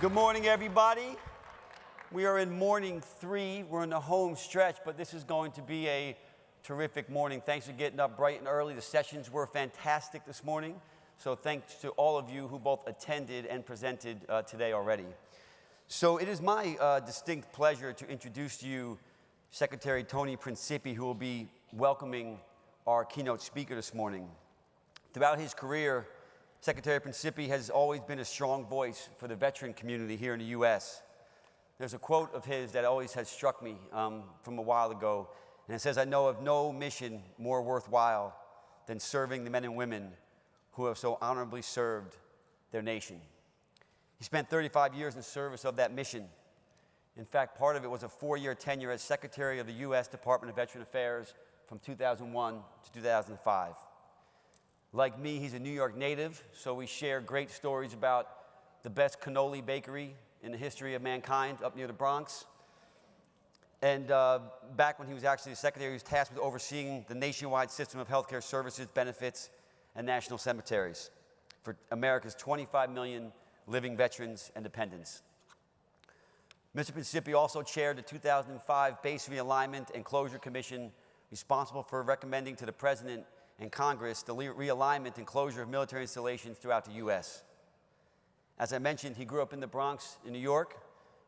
Good morning, everybody. We are in morning 3. We're in the home stretch, but this is going to be a terrific morning. Thanks for getting up bright and early. The sessions were fantastic this morning, so thanks to all of you who both attended and presented today already. So it is my distinct pleasure to introduce to you Secretary Tony Principi, who will be welcoming our keynote speaker this morning. Throughout his career, Secretary Principi has always been a strong voice for the veteran community here in the U.S. There's a quote of his that always has struck me from a while ago, and it says, "I know of no mission more worthwhile than serving the men and women who have so honorably served their nation." He spent 35 years in service of that mission. In fact, part of it was a 4-year tenure as Secretary of the U.S. Department of Veteran Affairs from 2001 to 2005. Like me, he's a New York native, so we share great stories about the best cannoli bakery in the history of mankind up near the Bronx. And back when he was actually the secretary, he was tasked with overseeing the nationwide system of healthcare services, benefits, and national cemeteries for America's 25 million living veterans and dependents. Mr. Principi also chaired the 2005 Base Realignment and Closure Commission, responsible for recommending to the President and Congress the realignment and closure of military installations throughout the U.S. As I mentioned, he grew up in the Bronx in New York,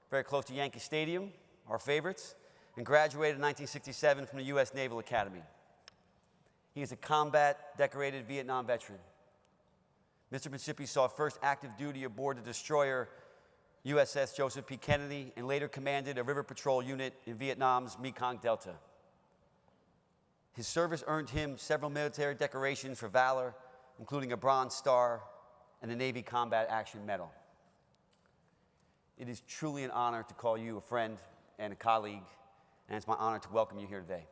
very close to Yankee Stadium, our favorites, and graduated in 1967 from the U.S. Naval Academy. He is a combat-decorated Vietnam veteran. Mr. Principi saw first active duty aboard the destroyer USS Joseph P. Kennedy and later commanded a river patrol unit in Vietnam's Mekong Delta. His service earned him several military decorations for valor, including a Bronze Star and a Navy Combat Action Medal. It is truly an honor to call you a friend and a colleague, and it's my honor to welcome you here today.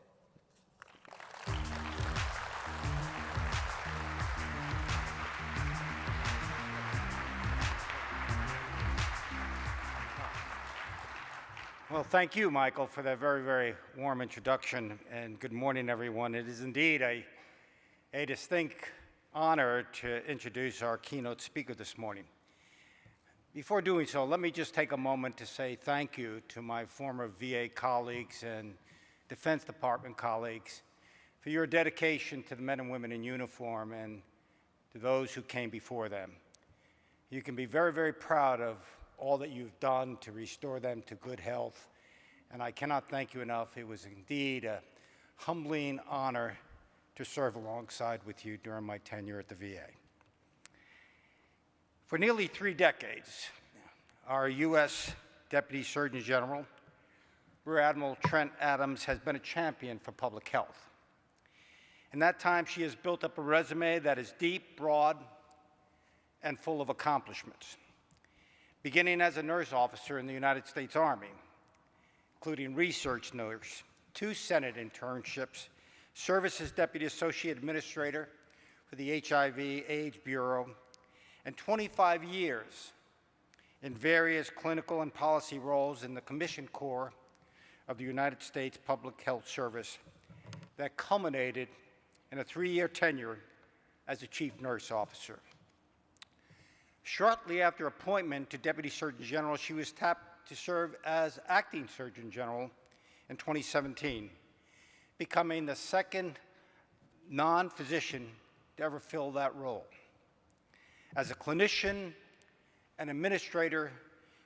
Well, thank you, Michael, for that very, very warm introduction, and good morning, everyone. It is indeed a distinct honor to introduce our keynote speaker this morning. Before doing so, let me just take a moment to say thank you to my former VA colleagues and Defense Department colleagues for your dedication to the men and women in uniform and to those who came before them. You can be very, very proud of all that you've done to restore them to good health, and I cannot thank you enough. It was indeed a humbling honor to serve alongside with you during my tenure at the VA. For nearly 3 decades, our U.S. Deputy Surgeon General, Rear Admiral Trent-Adams, has been a champion for public health. In that time, she has built up a resume that is deep, broad, and full of accomplishments. Beginning as a nurse officer in the United States Army, including research nurse, 2 Senate internships, service as Deputy Associate Administrator for the HIV/AIDS Bureau, and 25 years in various clinical and policy roles in the Commissioned Corps of the United States Public Health Service that culminated in a 3-year tenure as a Chief Nurse Officer. Shortly after appointment to Deputy Surgeon General, she was tapped to serve as Acting Surgeon General in 2017, becoming the second non-physician to ever fill that role. As a clinician and administrator,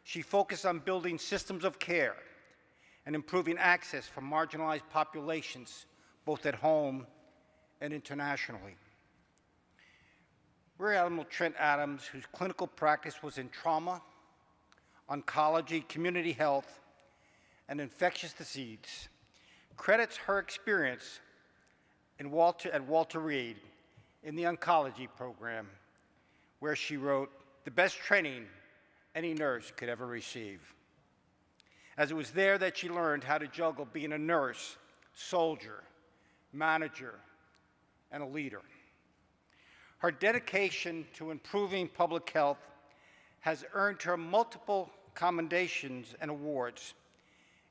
she focused on building systems of care and improving access for marginalized populations, both at home and internationally. Rear Admiral Trent-Adams, whose clinical practice was in trauma, oncology, community health, and infectious disease, credits her experience at Walter Reed in the oncology program, where she wrote, "The best training any nurse could ever receive," as it was there that she learned how to juggle being a nurse, soldier, manager, and a leader. Her dedication to improving public health has earned her multiple commendations and awards,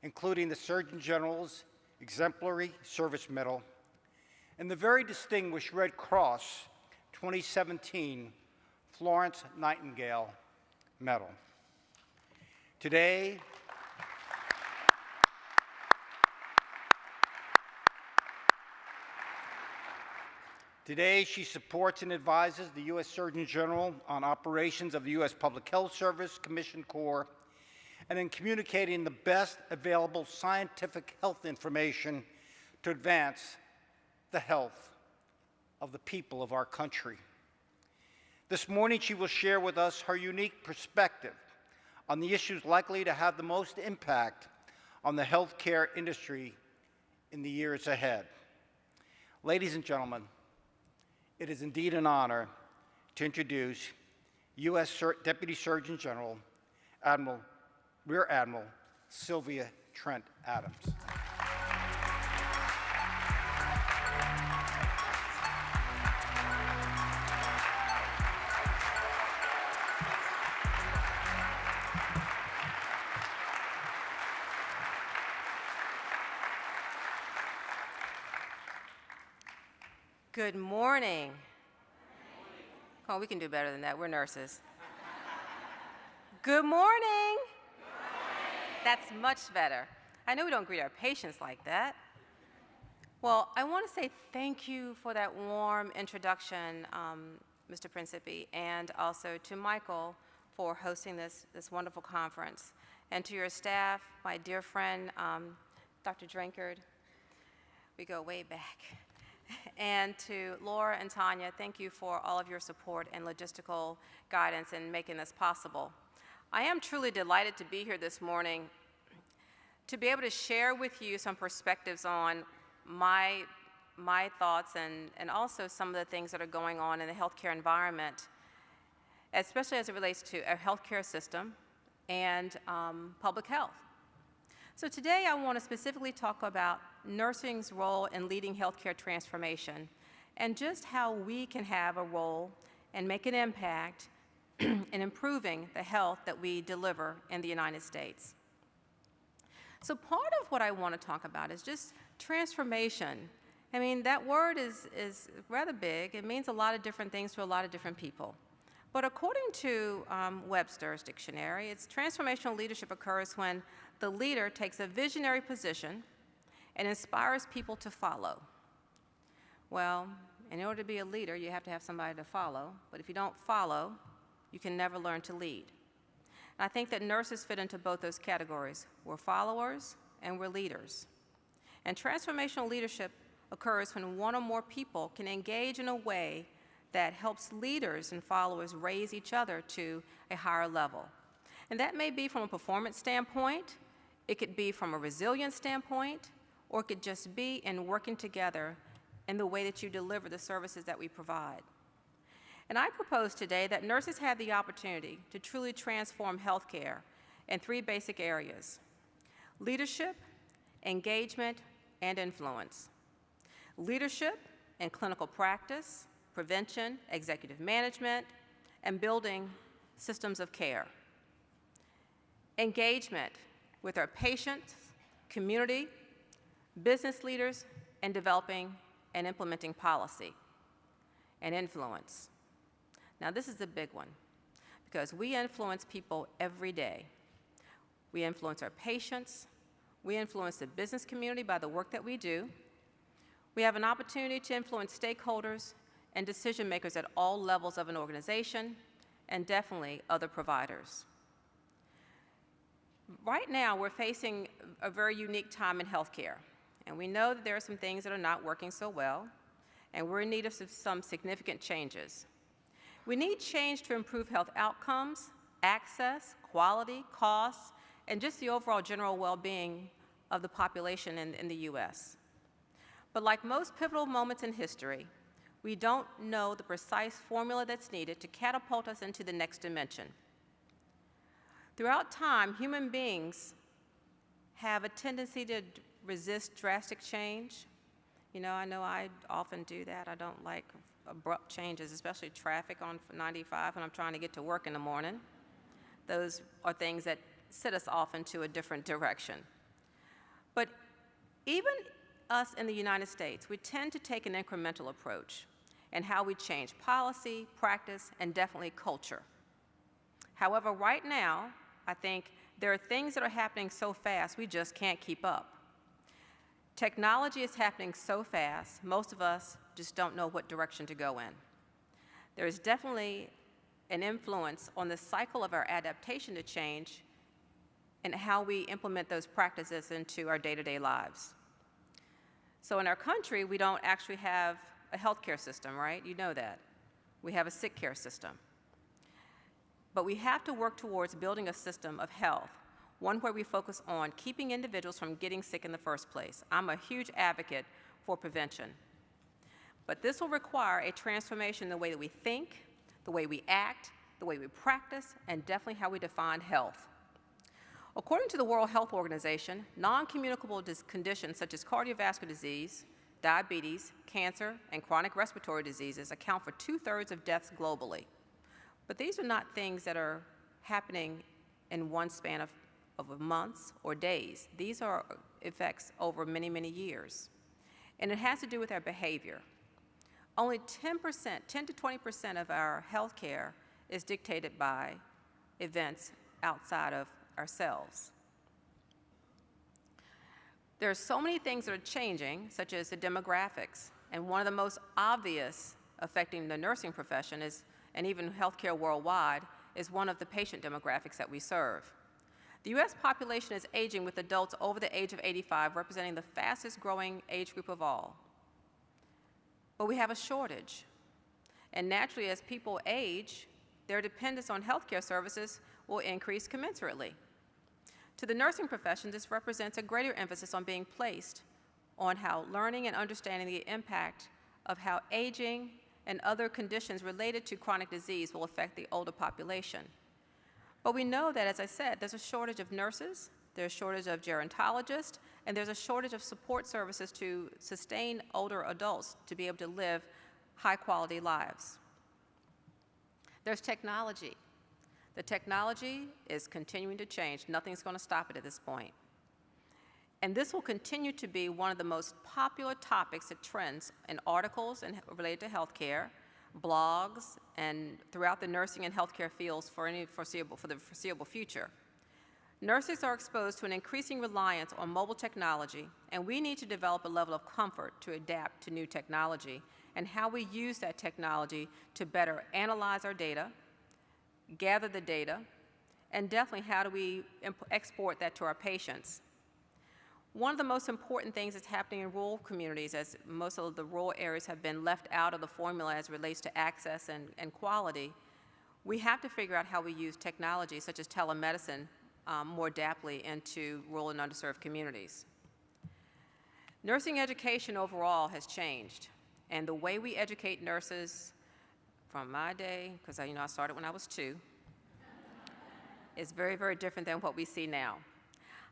including the Surgeon General's Exemplary Service Medal and the very distinguished Red Cross 2017 Florence Nightingale Medal. Today, she supports and advises the U.S. Surgeon General on operations of the U.S. Public Health Service, Commission Corps, and in communicating the best available scientific health information to advance the health of the people of our country. This morning, she will share with us her unique perspective on the issues likely to have the most impact on the healthcare industry in the years ahead. Ladies and gentlemen, it is indeed an honor to introduce U.S. Deputy Surgeon General, Rear Admiral Sylvia Trent-Adams. Good morning. Oh, we can do better than that. We're nurses. Good morning. That's much better. I know we don't greet our patients like that. Well, I want to say thank you for that warm introduction, Mr. Principi, and also to Michael for hosting this wonderful conference, and to your staff, my dear friend, Dr. Drinkard. We go way back. And to Laura and Tanya, thank you for all of your support and logistical guidance in making this possible. I am truly delighted to be here this morning to be able to share with you some perspectives on my thoughts and also some of the things that are going on in the healthcare environment, especially as it relates to our healthcare system and public health. So today I want to specifically talk about nursing's role in leading healthcare transformation and just how we can have a role and make an impact in improving the health that we deliver in the United States. So part of what I want to talk about is just transformation. I mean, that word is rather big. It means a lot of different things to a lot of different people. But according to Webster's dictionary, transformational leadership occurs when the leader takes a visionary position and inspires people to follow. Well, in order to be a leader, you have to have somebody to follow. But if you don't follow, you can never learn to lead. And I think that nurses fit into both those categories. We're followers and we're leaders. And transformational leadership occurs when one or more people can engage in a way that helps leaders and followers raise each other to a higher level. And that may be from a performance standpoint, it could be from a resilience standpoint, or it could just be in working together in the way that you deliver the services that we provide. And I propose today that nurses have the opportunity to truly transform healthcare in three basic areas: leadership, engagement, and influence. Leadership in clinical practice, prevention, executive management, and building systems of care. Engagement with our patients, community, business leaders, and developing and implementing policy. And influence. Now this is a big one, because we influence people every day. We influence our patients, we influence the business community by the work that we do. We have an opportunity to influence stakeholders and decision makers at all levels of an organization, and definitely other providers. Right now, we're facing a very unique time in healthcare, and we know that there are some things that are not working so well, and we're in need of some significant changes. We need change to improve health outcomes, access, quality, costs, and just the overall general well-being of the population in the U.S. But like most pivotal moments in history, we don't know the precise formula that's needed to catapult us into the next dimension. Throughout time, human beings have a tendency to resist drastic change. You know I often do that. I don't like abrupt changes, especially traffic on 95 when I'm trying to get to work in the morning. Those are things that set us off into a different direction. But even us in the United States, we tend to take an incremental approach in how we change policy, practice, and definitely culture. However, right now, I think there are things that are happening so fast, we just can't keep up. Technology is happening so fast, most of us just don't know what direction to go in. There is definitely an influence on the cycle of our adaptation to change and how we implement those practices into our day-to-day lives. So in our country, we don't actually have a healthcare system, right? You know that. We have a sick care system. But we have to work towards building a system of health, one where we focus on keeping individuals from getting sick in the first place. I'm a huge advocate for prevention. But this will require a transformation in the way that we think, the way we act, the way we practice, and definitely how we define health. According to the World Health Organization, non-communicable conditions such as cardiovascular disease, diabetes, cancer, and chronic respiratory diseases account for 2/3 of deaths globally. But these are not things that are happening in one span of months or days. These are effects over many, many years. And it has to do with our behavior. Only 10 to 20% of our health care is dictated by events outside of ourselves. There are so many things that are changing, such as the demographics, and one of the most obvious affecting the nursing profession is, and even healthcare worldwide, is one of the patient demographics that we serve. The U.S. population is aging, with adults over the age of 85 representing the fastest growing age group of all. But we have a shortage. And naturally, as people age, their dependence on healthcare services will increase commensurately. To the nursing profession, this represents a greater emphasis on being placed on how learning and understanding the impact of how aging and other conditions related to chronic disease will affect the older population. But we know that, as I said, there's a shortage of nurses, there's a shortage of gerontologists, and there's a shortage of support services to sustain older adults to be able to live high-quality lives. There's technology. The technology is continuing to change. Nothing's going to stop it at this point. And this will continue to be one of the most popular topics that trends in articles related to healthcare, blogs, and throughout the nursing and healthcare fields for the foreseeable future. Nurses are exposed to an increasing reliance on mobile technology, and we need to develop a level of comfort to adapt to new technology and how we use that technology to better analyze our data, gather the data, and definitely how do we export that to our patients. One of the most important things that's happening in rural communities, as most of the rural areas have been left out of the formula as it relates to access and quality, we have to figure out how we use technology such as telemedicine more adaptly into rural and underserved communities. Nursing education overall has changed, and the way we educate nurses from my day, because I started when I was 2, is very, very different than what we see now.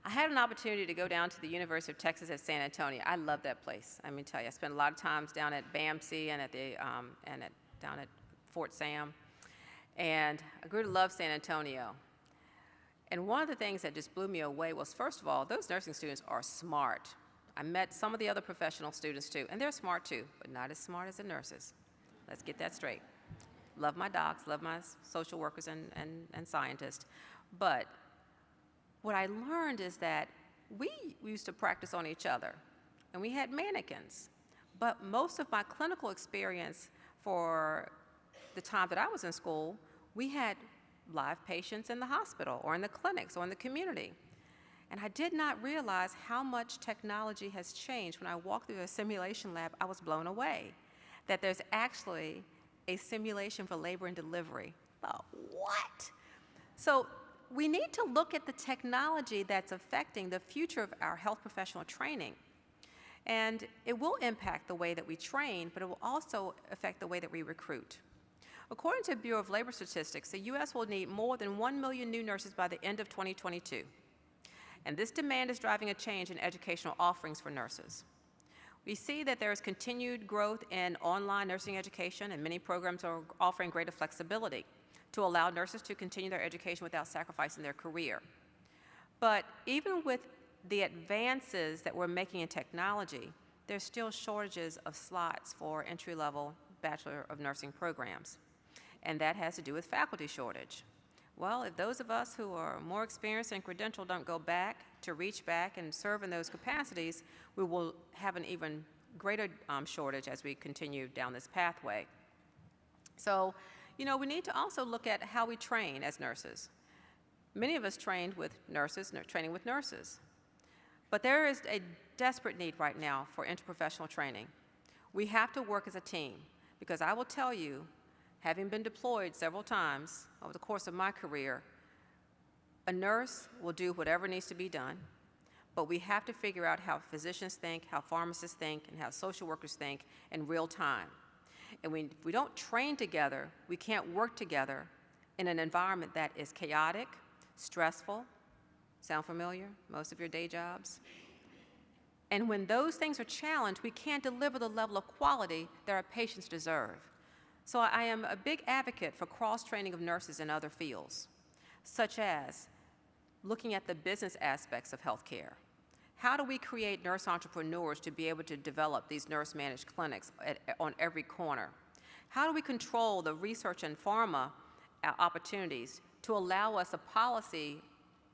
I had an opportunity to go down to the University of Texas at San Antonio. I love that place. I mean, tell you, I spent a lot of times down at BAMC and down at Fort Sam, and I grew to love San Antonio. And one of the things that just blew me away was, first of all, those nursing students are smart. I met some of the other professional students too, and they're smart too, but not as smart as the nurses. Let's get that straight. Love my docs, love my social workers and scientists, but what I learned is that we used to practice on each other, and we had mannequins. But most of my clinical experience for the time that I was in school, we had live patients in the hospital or in the clinics or in the community. And I did not realize how much technology has changed. When I walked through a simulation lab, I was blown away that there's actually a simulation for labor and delivery. Oh, what? So we need to look at the technology that's affecting the future of our health professional training. And it will impact the way that we train, but it will also affect the way that we recruit. According to the Bureau of Labor Statistics, the U.S. will need more than 1 million new nurses by the end of 2022. And this demand is driving a change in educational offerings for nurses. We see that there is continued growth in online nursing education, and many programs are offering greater flexibility to allow nurses to continue their education without sacrificing their career. But even with the advances that we're making in technology, there's still shortages of slots for entry-level Bachelor of Nursing programs. And that has to do with faculty shortage. Well, if those of us who are more experienced and credentialed don't go back to reach back and serve in those capacities, we will have an even greater shortage as we continue down this pathway. So, we need to also look at how we train as nurses. Many of us trained with nurses, training with nurses. But there is a desperate need right now for interprofessional training. We have to work as a team, because I will tell you, having been deployed several times over the course of my career, a nurse will do whatever needs to be done, but we have to figure out how physicians think, how pharmacists think, and how social workers think in real time. And if we don't train together, we can't work together in an environment that is chaotic, stressful. Sound familiar? Most of your day jobs. And when those things are challenged, we can't deliver the level of quality that our patients deserve. So I am a big advocate for cross-training of nurses in other fields, such as looking at the business aspects of healthcare. How do we create nurse entrepreneurs to be able to develop these nurse-managed clinics on every corner? How do we control the research and pharma opportunities to allow us a policy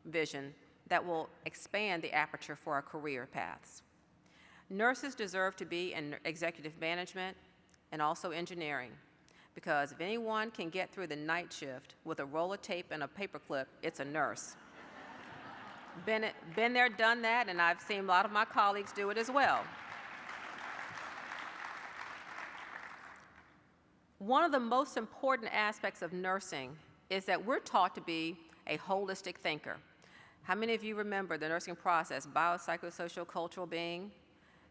vision that will expand the aperture for our career paths? Nurses deserve to be in executive management and also engineering, because if anyone can get through the night shift with a roll of tape and a paperclip, it's a nurse. Been there, done that, and I've seen a lot of my colleagues do it as well. One of the most important aspects of nursing is that we're taught to be a holistic thinker. How many of you remember the nursing process, biopsychosocial cultural being,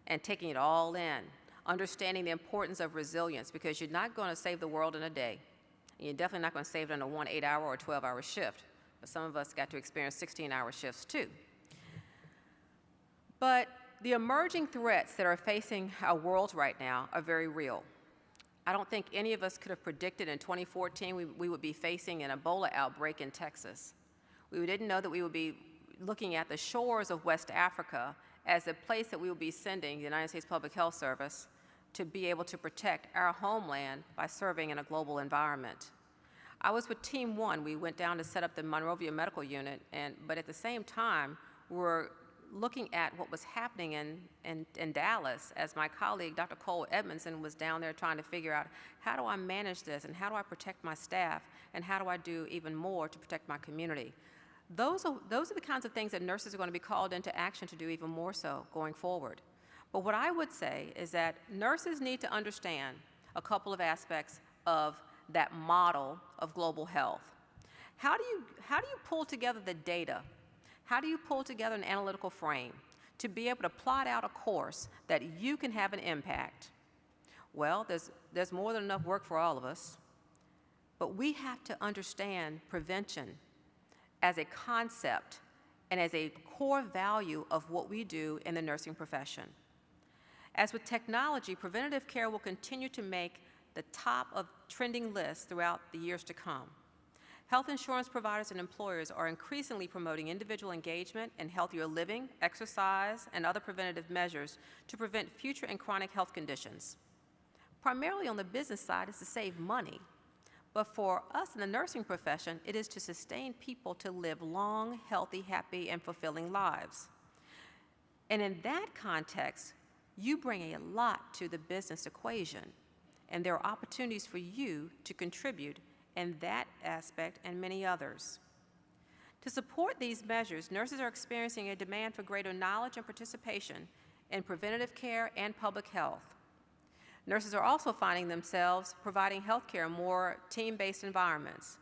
and taking it all in, understanding the importance of resilience, because you're not going to save the world in a day. And you're definitely not going to save it in a 1 8-hour or 12-hour shift. But some of us got to experience 16-hour shifts too. But the emerging threats that are facing our world right now are very real. I don't think any of us could have predicted in 2014 we would be facing an Ebola outbreak in Texas. We didn't know that we would be looking at the shores of West Africa as a place that we would be sending the United States Public Health Service to be able to protect our homeland by serving in a global environment. I was with Team 1. We went down to set up the Monrovia Medical Unit, but at the same time, we're looking at what was happening in Dallas as my colleague, Dr. Cole Edmondson, was down there trying to figure out, how do I manage this, and how do I protect my staff, and how do I do even more to protect my community? Those are the kinds of things that nurses are going to be called into action to do even more so going forward. But what I would say is that nurses need to understand a couple of aspects of that model of global health. How do you pull together the data? How do you pull together an analytical frame to be able to plot out a course that you can have an impact? Well, there's more than enough work for all of us, but we have to understand prevention as a concept and as a core value of what we do in the nursing profession. As with technology, preventative care will continue to make the top of trending lists throughout the years to come. Health insurance providers and employers are increasingly promoting individual engagement in healthier living, exercise, and other preventative measures to prevent future and chronic health conditions. Primarily on the business side is to save money, but for us in the nursing profession, it is to sustain people to live long, healthy, happy, and fulfilling lives. And in that context, you bring a lot to the business equation, and there are opportunities for you to contribute in that aspect and many others. To support these measures, nurses are experiencing a demand for greater knowledge and participation in preventative care and public health. Nurses are also finding themselves providing health care in more team-based environments.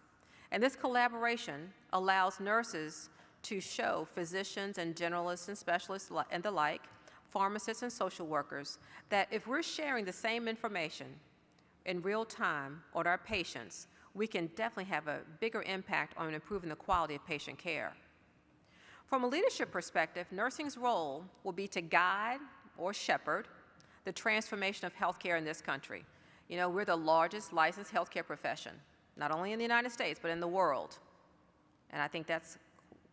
And this collaboration allows nurses to show physicians and generalists and specialists and the like, pharmacists and social workers, that if we're sharing the same information in real time on our patients, we can definitely have a bigger impact on improving the quality of patient care. From a leadership perspective, nursing's role will be to guide or shepherd the transformation of healthcare in this country. You know, we're the largest licensed healthcare profession, not only in the United States, but in the world. And I think that's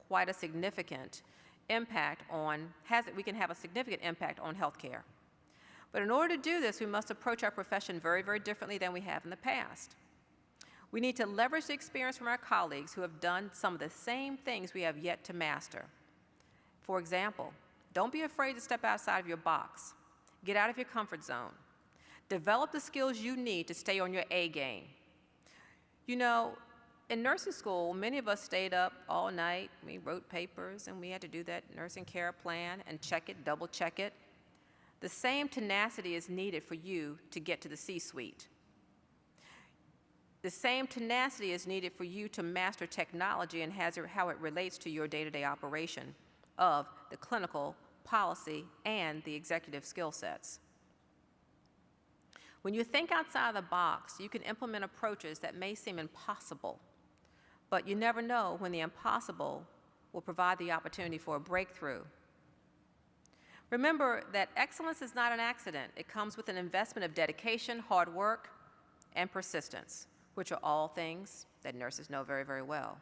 quite a significant impact on, we can have a significant impact on healthcare. But in order to do this, we must approach our profession very, very differently than we have in the past. We need to leverage the experience from our colleagues who have done some of the same things we have yet to master. For example, don't be afraid to step outside of your box. Get out of your comfort zone. Develop the skills you need to stay on your A game. You know, in nursing school, many of us stayed up all night. We wrote papers, and we had to do that nursing care plan and check it, double check it. The same tenacity is needed for you to get to the C-suite. The same tenacity is needed for you to master technology and how it relates to your day-to-day operation of the clinical, policy, and the executive skill sets. When you think outside the box, you can implement approaches that may seem impossible, but you never know when the impossible will provide the opportunity for a breakthrough. Remember that excellence is not an accident. It comes with an investment of dedication, hard work, and persistence, which are all things that nurses know very, very well.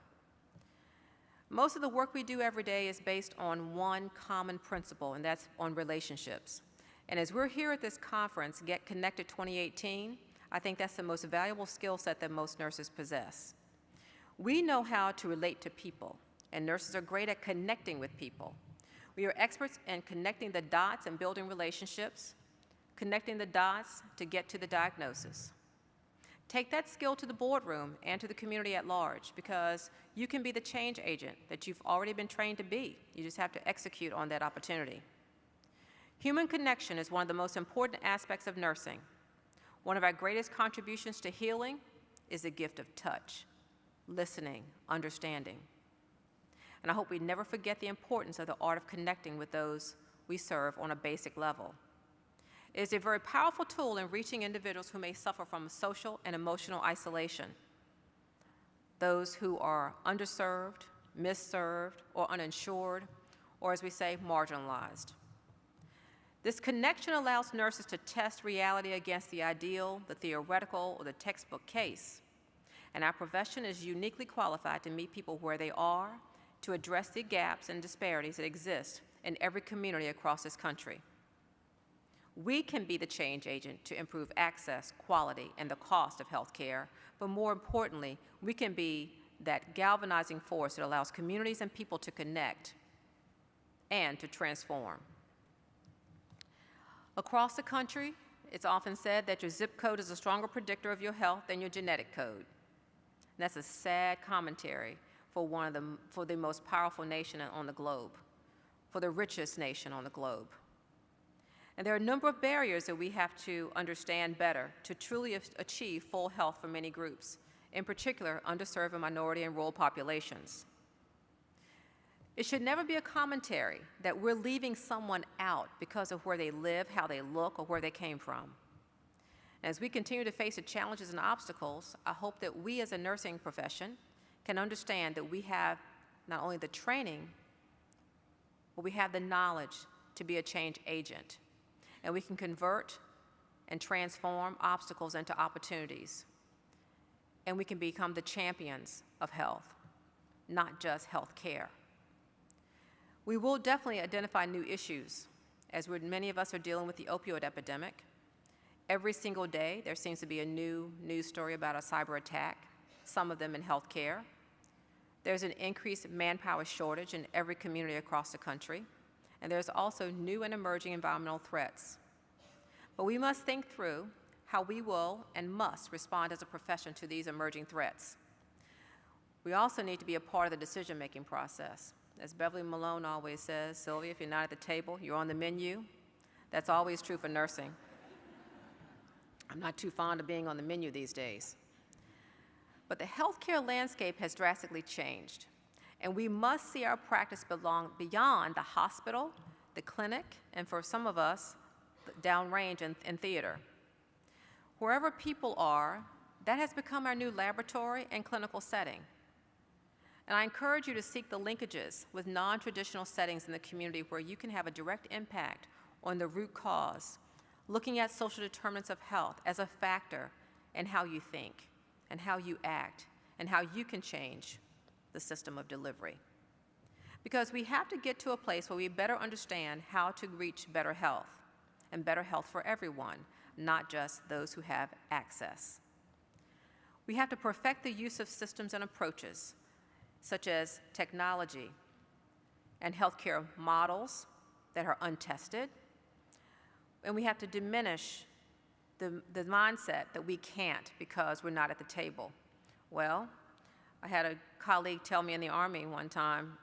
Most of the work we do every day is based on one common principle, and that's on relationships. And as we're here at this conference, GetConnected 2018, I think that's the most valuable skill set that most nurses possess. We know how to relate to people, and nurses are great at connecting with people. We are experts in connecting the dots and building relationships, connecting the dots to get to the diagnosis. Take that skill to the boardroom and to the community at large, because you can be the change agent that you've already been trained to be. You just have to execute on that opportunity. Human connection is one of the most important aspects of nursing. One of our greatest contributions to healing is the gift of touch, listening, understanding. And I hope we never forget the importance of the art of connecting with those we serve on a basic level. It is a very powerful tool in reaching individuals who may suffer from social and emotional isolation, those who are underserved, misserved, or uninsured, or as we say, marginalized. This connection allows nurses to test reality against the ideal, the theoretical, or the textbook case. And our profession is uniquely qualified to meet people where they are, to address the gaps and disparities that exist in every community across this country. We can be the change agent to improve access, quality, and the cost of health care, but more importantly, we can be that galvanizing force that allows communities and people to connect and to transform. Across the country, it's often said that your zip code is a stronger predictor of your health than your genetic code. And that's a sad commentary for the most powerful nation on the globe, for the richest nation on the globe. And there are a number of barriers that we have to understand better to truly achieve full health for many groups, in particular underserved and minority and rural populations. It should never be a commentary that we're leaving someone out because of where they live, how they look, or where they came from. As we continue to face the challenges and obstacles, I hope that we as a nursing profession can understand that we have not only the training, but we have the knowledge to be a change agent. And we can convert and transform obstacles into opportunities. And we can become the champions of health, not just health care. We will definitely identify new issues, as many of us are dealing with the opioid epidemic. Every single day, there seems to be a new news story about a cyber attack, some of them in healthcare. There's an increased manpower shortage in every community across the country, and there's also new and emerging environmental threats. But we must think through how we will and must respond as a profession to these emerging threats. We also need to be a part of the decision-making process. As Beverly Malone always says, Sylvia, if you're not at the table, you're on the menu. That's always true for nursing. I'm not too fond of being on the menu these days. But the healthcare landscape has drastically changed, and we must see our practice belong beyond the hospital, the clinic, and for some of us, downrange in theater. Wherever people are, that has become our new laboratory and clinical setting. And I encourage you to seek the linkages with non-traditional settings in the community where you can have a direct impact on the root cause, looking at social determinants of health as a factor in how you think and how you act and how you can change the system of delivery. Because we have to get to a place where we better understand how to reach better health and better health for everyone, not just those who have access. We have to perfect the use of systems and approaches, such as technology and healthcare models that are untested. And we have to diminish the mindset that we can't because we're not at the table. Well, I had a colleague tell me in the Army one time,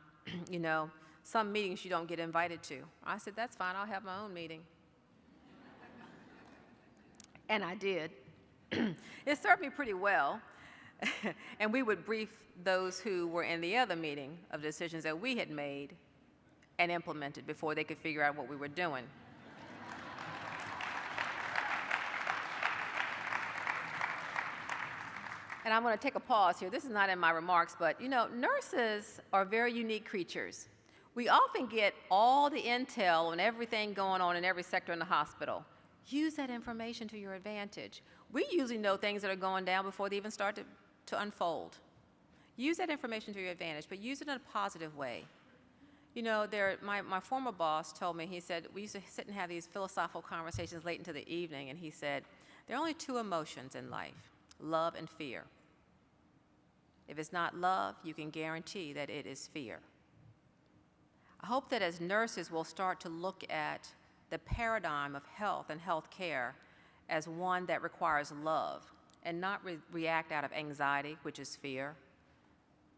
you know, some meetings you don't get invited to. I said, that's fine, I'll have my own meeting. And I did. It served me pretty well. And we would brief those who were in the other meeting of decisions that we had made and implemented before they could figure out what we were doing. And I'm going to take a pause here. This is not in my remarks, but you know, nurses are very unique creatures. We often get all the intel on everything going on in every sector in the hospital. Use that information to your advantage. We usually know things that are going down before they even start to unfold. Use that information to your advantage, but use it in a positive way. You know, my former boss told me, he said, we used to sit and have these philosophical conversations late into the evening, and he said, there are only two emotions in life, love and fear. If it's not love, you can guarantee that it is fear. I hope that as nurses we'll start to look at the paradigm of health and health care as one that requires love and not react out of anxiety, which is fear,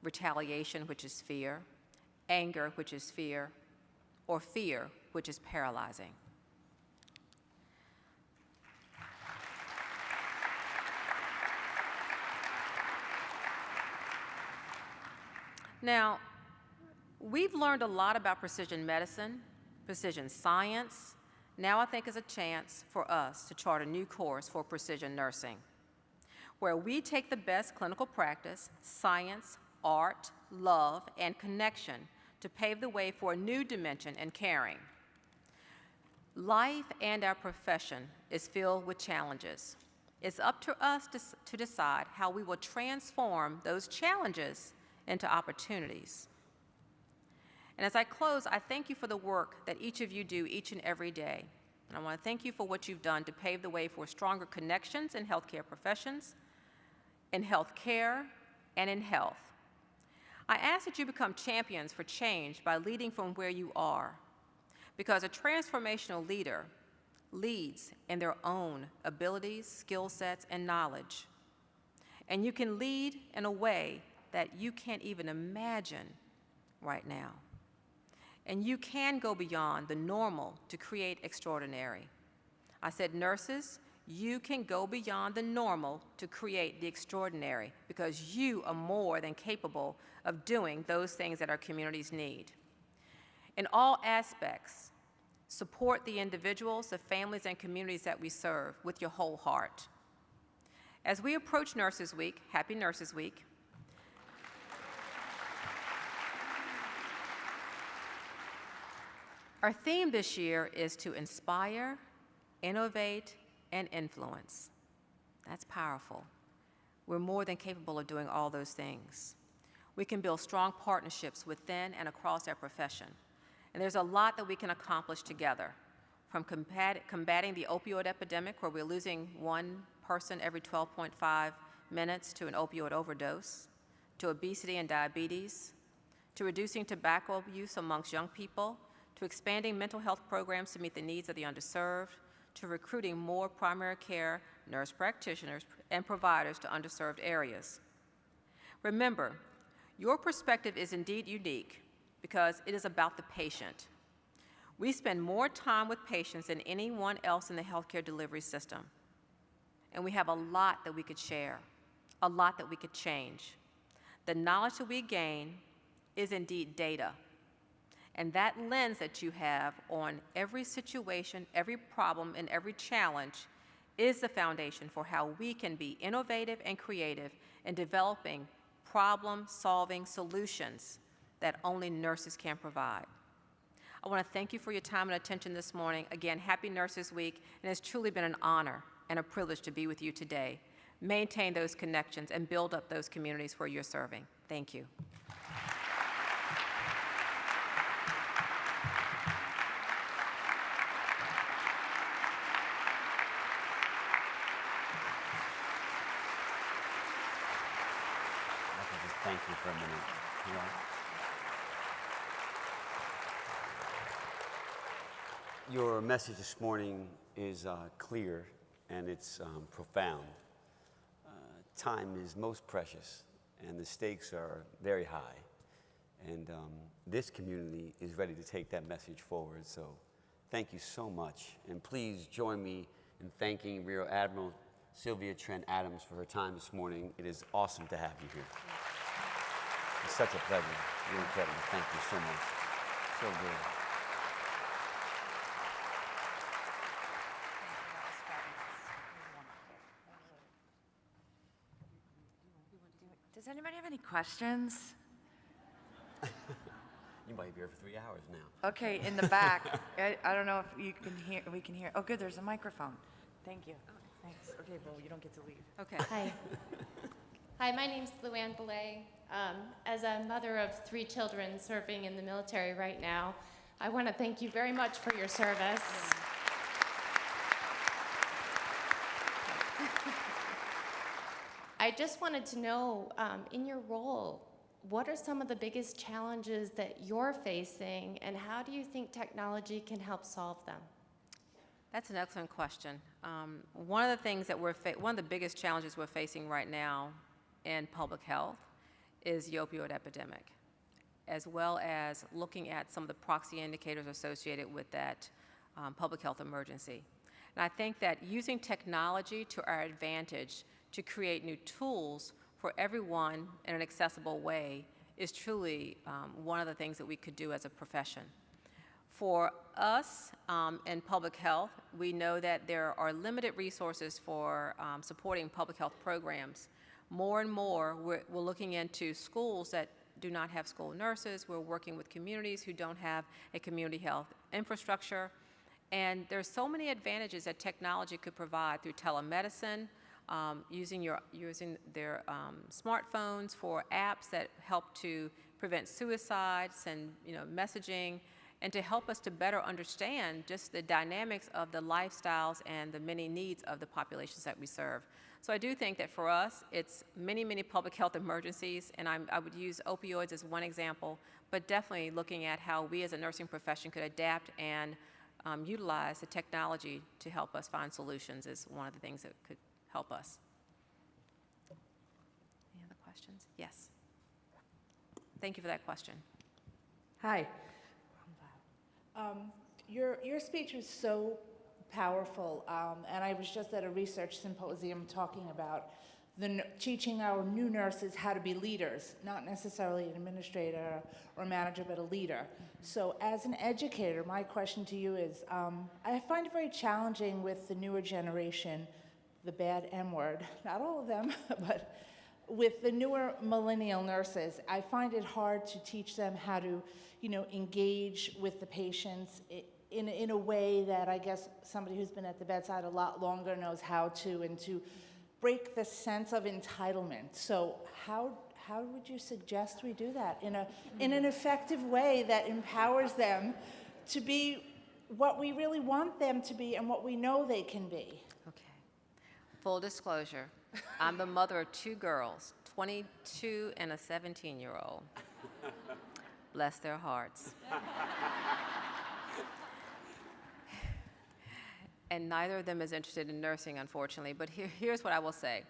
retaliation, which is fear, anger, which is fear, or fear, which is paralyzing. Now, we've learned a lot about precision medicine, precision science. Now I think is a chance for us to chart a new course for precision nursing, where we take the best clinical practice, science, art, love, and connection to pave the way for a new dimension in caring. Life and our profession is filled with challenges. It's up to us to decide how we will transform those challenges into opportunities. And as I close, I thank you for the work that each of you do each and every day. And I want to thank you for what you've done to pave the way for stronger connections in healthcare professions, in healthcare, and in health. I ask that you become champions for change by leading from where you are, because a transformational leader leads in their own abilities, skill sets, and knowledge. And you can lead in a way that you can't even imagine right now. And you can go beyond the normal to create extraordinary. I said, nurses, you can go beyond the normal to create the extraordinary, because you are more than capable of doing those things that our communities need. In all aspects, support the individuals, the families, and communities that we serve with your whole heart. As we approach Nurses Week, Happy Nurses Week, our theme this year is to inspire, innovate, and influence. That's powerful. We're more than capable of doing all those things. We can build strong partnerships within and across our profession. And there's a lot that we can accomplish together, from combating the opioid epidemic, where we're losing one person every 12.5 minutes to an opioid overdose, to obesity and diabetes, to reducing tobacco use amongst young people, to expanding mental health programs to meet the needs of the underserved, to recruiting more primary care nurse practitioners and providers to underserved areas. Remember, your perspective is indeed unique because it is about the patient. We spend more time with patients than anyone else in the healthcare delivery system. And we have a lot that we could share, a lot that we could change. The knowledge that we gain is indeed data. And that lens that you have on every situation, every problem, and every challenge is the foundation for how we can be innovative and creative in developing problem-solving solutions that only nurses can provide. I want to thank you for your time and attention this morning. Again, Happy Nurses Week, and it's truly been an honor and a privilege to be with you today. Maintain those connections and build up those communities where you're serving. Thank you. thank you for a minute. You know, your message this morning is clear and it's profound. Time is most precious and the stakes are very high. And this community is ready to take that message forward. So thank you so much. And please join me in thanking Rear Admiral Sylvia Trent-Adams for her time this morning. It is awesome to have you here. It's such a pleasure. You're incredible. Thank you so much. So good. Does anybody have any questions? You might be here for 3 hours now. Okay, in the back. I don't know if you can hear. We can hear. Oh, good. There's a microphone. Thank you. Thanks. Okay, well, you don't get to leave. Okay. Hi. Hi, my name's Luanne Boulet. As a mother of 3 children serving in the military right now, I want to thank you very much for your service. I just wanted to know, in your role, what are some of the biggest challenges that you're facing, and how do you think technology can help solve them? That's an excellent question. One of the things that one of the biggest challenges we're facing right now in public health is the opioid epidemic, as well as looking at some of the proxy indicators associated with that public health emergency. And I think that using technology to our advantage to create new tools for everyone in an accessible way is truly one of the things that we could do as a profession. For us in public health, we know that there are limited resources for supporting public health programs. More and more, we're looking into schools that do not have school nurses. We're working with communities who don't have a community health infrastructure. And there's so many advantages that technology could provide through telemedicine, using their smartphones for apps that help to prevent suicides and messaging, and to help us to better understand just the dynamics of the lifestyles and the many needs of the populations that we serve. So I do think that for us, it's many, many public health emergencies, and I would use opioids as one example, but definitely looking at how we as a nursing profession could adapt and utilize the technology to help us find solutions is one of the things that could help us. Any other questions? Yes. Thank you for that question. Hi. Your speech was so powerful, and I was just at a research symposium talking about teaching our new nurses how to be leaders, not necessarily an administrator or manager, but a leader. So as an educator, my question to you is, I find it very challenging with the newer generation, the bad M word, not all of them, but with the newer millennial nurses, I find it hard to teach them how to, engage with the patients in a way that I guess somebody who's been at the bedside a lot longer knows how to, and to break the sense of entitlement. So how would you suggest we do that in an effective way that empowers them to be what we really want them to be and what we know they can be? Okay. Full disclosure, I'm the mother of 2 girls, 22 and a 17-year-old. Bless their hearts. And neither of them is interested in nursing, unfortunately. But here's what I will say.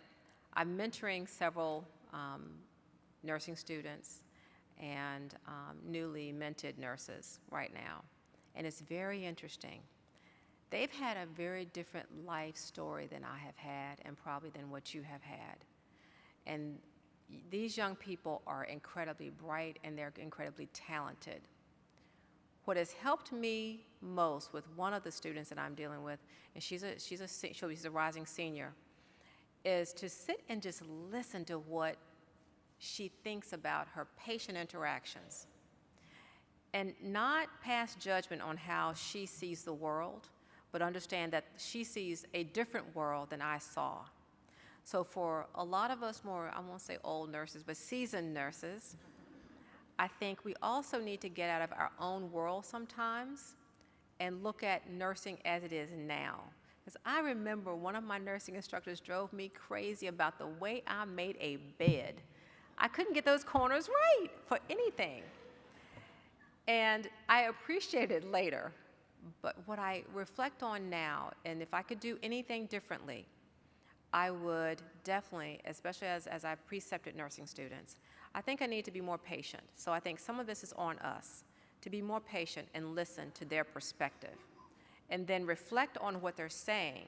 I'm mentoring several nursing students and newly minted nurses right now. And it's very interesting. They've had a very different life story than I have had, and probably than what you have had. And these young people are incredibly bright and they're incredibly talented. What has helped me most with one of the students that I'm dealing with, and she's a rising senior, is to sit and just listen to what she thinks about her patient interactions, and not pass judgment on how she sees the world, but understand that she sees a different world than I saw. So for a lot of us more, I won't say old nurses, but seasoned nurses, I think we also need to get out of our own world sometimes and look at nursing as it is now. Because I remember one of my nursing instructors drove me crazy about the way I made a bed. I couldn't get those corners right for anything. And I appreciate it later. But what I reflect on now, and if I could do anything differently, I would definitely, especially as I've precepted nursing students, I think I need to be more patient. So I think some of this is on us, to be more patient and listen to their perspective, and then reflect on what they're saying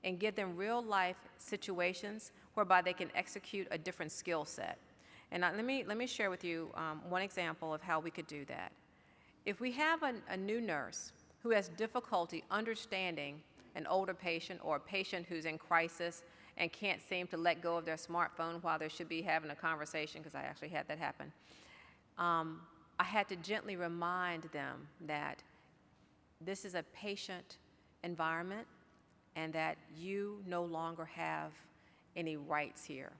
and give them real life situations whereby they can execute a different skill set. And let me share with you one example of how we could do that. If we have a new nurse who has difficulty understanding an older patient or a patient who's in crisis and can't seem to let go of their smartphone while they should be having a conversation, because I actually had that happen, I had to gently remind them that this is a patient environment and that you no longer have any rights here.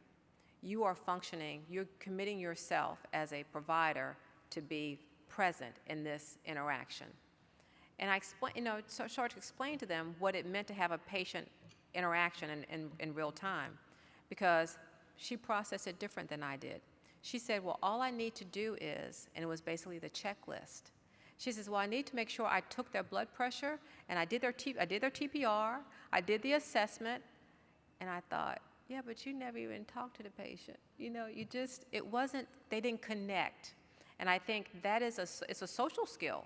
You are functioning, you're committing yourself as a provider to be present in this interaction. And I started to explain to them what it meant to have a patient interaction in real time, because she processed it different than I did. She said, well, all I need to do is, and it was basically the checklist. She says, well, I need to make sure I took their blood pressure, and I did their TPR, I did the assessment, and I thought, yeah, but you never even talked to the patient. You know, they didn't connect. And I think that is it's a social skill.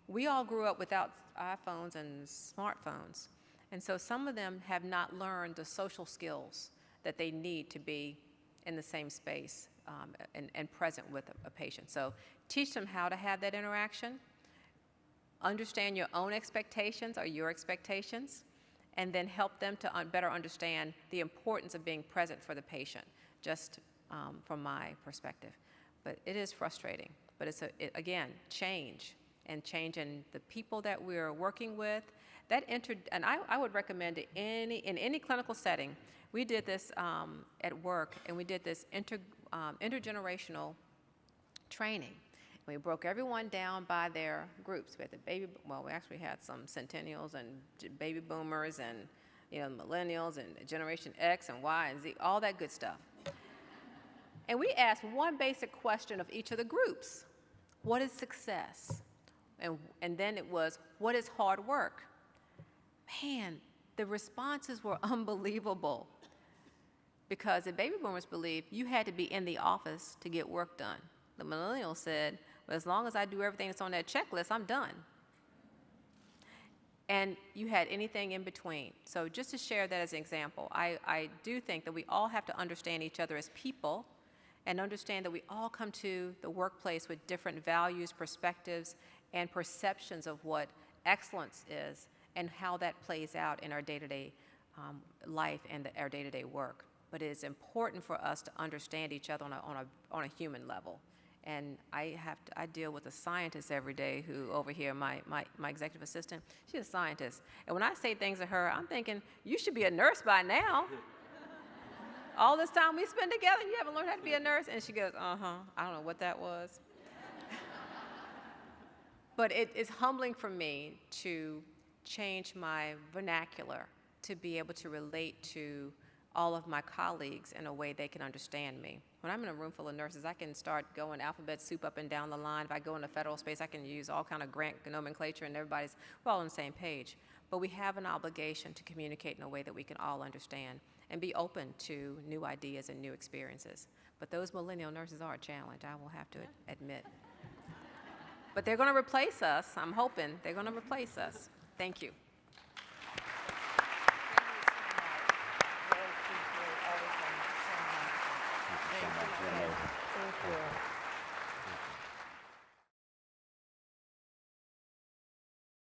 We all grew up without iPhones and smartphones. And so some of them have not learned the social skills that they need to be in the same space and present with a patient. So teach them how to have that interaction, understand your own expectations or your expectations, and then help them to better understand the importance of being present for the patient, just from my perspective. But it is frustrating. But it's, again, change in the people that we're working with. And I would recommend in any clinical setting, we did this at work, and we did this intergenerational training. We broke everyone down by their groups. We had we actually had some centennials and baby boomers and millennials and Generation X and Y and Z, all that good stuff. And we asked one basic question of each of the groups. What is success? And then it was, what is hard work? Man, the responses were unbelievable. Because the baby boomers believed you had to be in the office to get work done. The millennials said, well, as long as I do everything that's on that checklist, I'm done. And you had anything in between. So just to share that as an example, I do think that we all have to understand each other as people and understand that we all come to the workplace with different values, perspectives, and perceptions of what excellence is and how that plays out in our day-to-day life and our day-to-day work. But it is important for us to understand each other on a human level. And I deal with a scientist every day who over here, my executive assistant, she's a scientist. And when I say things to her, I'm thinking, you should be a nurse by now. All this time we spend together and you haven't learned how to be a nurse? And she goes, I don't know what that was. But it is humbling for me to change my vernacular to be able to relate to all of my colleagues in a way they can understand me. When I'm in a room full of nurses, I can start going alphabet soup up and down the line. If I go in the federal space, I can use all kind of grant nomenclature and we're all on the same page. But we have an obligation to communicate in a way that we can all understand and be open to new ideas and new experiences. But those millennial nurses are a challenge, I will have to admit. But they're gonna replace us. I'm hoping they're gonna replace us. Thank you.